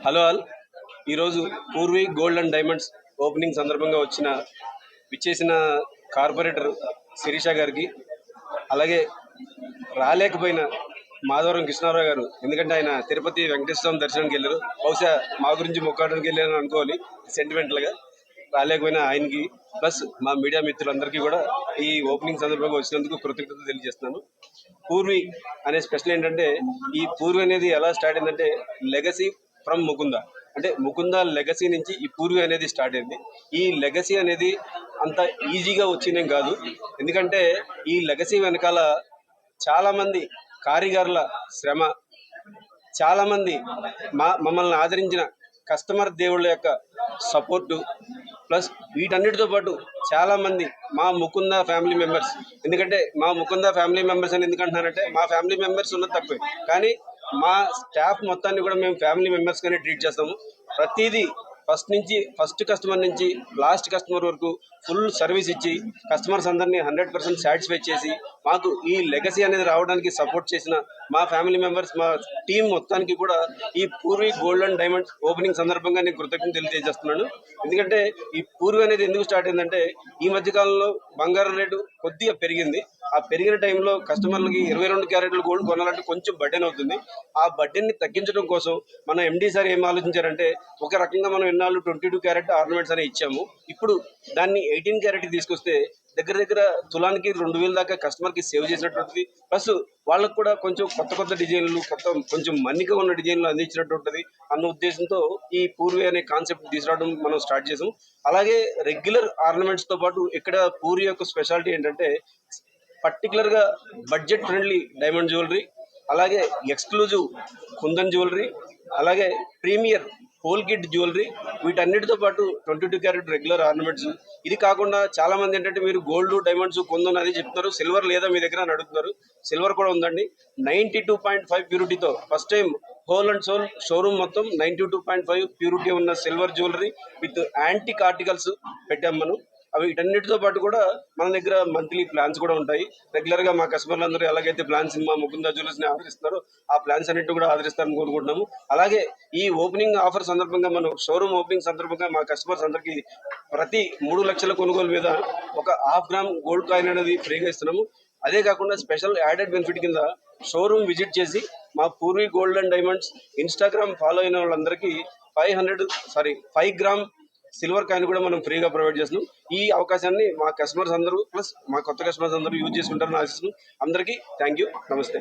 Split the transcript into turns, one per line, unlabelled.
Hello all. ఈరోజు Poorvi gold and diamonds opening సందర్భంగా విచ్చేసిన కార్పొరేటర్ శిరీష గారికి, అలాగే రాలేకపోయిన మాధవరం కృష్ణారావు గారు, ఎందుకంటే ఆయన తిరుపతి వెంకటేశ్వర స్వామి దర్శనానికి వెళ్ళారు. బహుశా మా గురించి మొక్కడానికి వెళ్ళారని అనుకోవాలి సెంటిమెంటల్గా. రాలేకపోయిన ఆయనకి ప్లస్ మా మీడియా మిత్రులందరికీ కూడా ఈ ఓపెనింగ్ సందర్భంగా వచ్చినందుకు కృతజ్ఞతలు తెలియజేస్తున్నాను. పూర్వీ అనే స్పెషల్ ఏంటంటే, ఈ పూర్వీ అనేది ఎలా స్టార్ట్ అయిందంటే లెగసీ ఫ్రమ్ ముకుంద. అంటే ముకుంద లెగసీ నుంచి ఈ పూర్వీ అనేది స్టార్ట్ అయింది. ఈ లెగసీ అనేది అంత ఈజీగా వచ్చిందేం కాదు. ఎందుకంటే ఈ లెగసీ వెనకాల చాలామంది కారిగారుల శ్రమ, చాలామంది మమ్మల్ని ఆదరించిన కస్టమర్ దేవుళ్ళ యొక్క సపోర్టు, ప్లస్ వీటన్నిటితో పాటు చాలామంది మా ముకుంద ఫ్యామిలీ మెంబర్స్. ఎందుకంటే మా ముకుంద ఫ్యామిలీ మెంబర్స్ అని ఎందుకంటున్నానంటే, మా ఫ్యామిలీ మెంబర్స్ ఉన్నది తప్పే, కానీ మా స్టాఫ్ మొత్తాన్ని కూడా మేము ఫ్యామిలీ మెంబర్స్గానే ట్రీట్ చేస్తాము. ప్రతిదీ ఫస్ట్ కస్టమర్ నుంచి లాస్ట్ కస్టమర్ వరకు ఫుల్ సర్వీస్ ఇచ్చి కస్టమర్స్ అందరినీ 100% సాటిస్ఫై చేసి మాకు ఈ లెగసీ అనేది రావడానికి సపోర్ట్ చేసిన మా ఫ్యామిలీ మెంబర్స్, మా టీం మొత్తానికి కూడా ఈ Purvi gold and diamonds opening సందర్భంగా నేను కృతజ్ఞతలు తెలియజేస్తున్నాను. ఎందుకంటే ఈ పూర్వీ అనేది ఎందుకు స్టార్ట్ అయిందంటే, ఈ మధ్యకాలంలో బంగారం రేటు కొద్దిగా పెరిగింది. ఆ పెరిగిన టైంలో కస్టమర్లకి 22 క్యారెట్లు గోల్డ్ కొనాలంటే కొంచెం బడ్డెన్ అవుతుంది. ఆ బడ్డెన్ని తగ్గించడం కోసం మన ఎండీ సార్ ఏం ఆలోచించారంటే, ఒక రకంగా మనం ఎన్నాళ్ళు 22 క్యారెట్ ఆర్నమెంట్స్ అని ఇచ్చాము, ఇప్పుడు దాన్ని 18 క్యారెట్కి తీసుకొస్తే దగ్గర తులానికి 2000 దాకా కస్టమర్కి సేవ్ చేసినట్టు, ప్లస్ వాళ్ళకు కూడా కొంచెం కొత్త డిజైన్లు, కొంచెం మన్నిక ఉన్న డిజైన్లు అందించినట్టు ఉంటుంది అన్న ఉద్దేశంతో ఈ పూర్వీ అనే కాన్సెప్ట్ తీసుకురావడం మనం స్టార్ట్ చేసాం. అలాగే రెగ్యులర్ ఆర్నమెంట్స్తో పాటు ఇక్కడ పూర్వీ యొక్క స్పెషాలిటీ ఏంటంటే, పర్టికులర్గా బడ్జెట్ ఫ్రెండ్లీ డైమండ్ జ్యువెలరీ, అలాగే ఎక్స్క్లూజివ్ కుందన్ జ్యువెలరీ, అలాగే ప్రీమియర్ హోల్ కిట్ జ్యువెలరీ, వీటన్నిటితో పాటు 22 క్యారెట్ రెగ్యులర్ ఆర్నమెంట్స్. ఇది కాకుండా చాలా మంది ఏంటంటే, మీరు గోల్డ్ డైమండ్స్ కుందన్ అది చెప్తున్నారు, సిల్వర్ లేదా మీ దగ్గర అని అడుగుతున్నారు. సిల్వర్ కూడా ఉందండి. 92.5 ప్యూరిటీతో first time whole and soul showroom మొత్తం 92.5 ప్యూరిటీ ఉన్న silver jewellery with antique articles పెట్టాం మనం. వీటన్నిటితో పాటు కూడా మన దగ్గర మంత్లీ ప్లాన్స్ కూడా ఉంటాయి. రెగ్యులర్గా మా కస్టమర్లు అందరూ ఎలాగైతే ప్లాన్స్ మా ముకుంద జ్యువెలర్స్ని ఆదరిస్తారో ఆ ప్లాన్స్ అన్నింటి కూడా ఆదరిస్తారని కోరుకుంటున్నాము. అలాగే ఈ ఓపెనింగ్ ఆఫర్ సందర్భంగా, మనం షోరూమ్ ఓపెనింగ్ సందర్భంగా మా కస్టమర్స్ అందరికీ ప్రతి 3 లక్షల కొనుగోలు మీద ఒక 1/2 గ్రామ్ గోల్డ్ కాయిన్ అనేది ఫ్రీగా ఇస్తున్నాము. అదే కాకుండా స్పెషల్ యాడెడ్ బెనిఫిట్ కింద షోరూమ్ విజిట్ చేసి మా Purvi gold and diamonds Instagram follow అయిన వాళ్ళందరికీ 5 గ్రామ్ సిల్వర్ కాయిన్ కూడా మనం ఫ్రీగా ప్రొవైడ్ చేస్తున్నాం. ఈ అవకాశాన్ని మా కస్టమర్స్ అందరూ ప్లస్ మా కొత్త కస్టమర్స్ అందరూ యూజ్ చేసుకుంటారని ఆశిస్తున్నాం. అందరికీ థ్యాంక్ యూ, నమస్తే.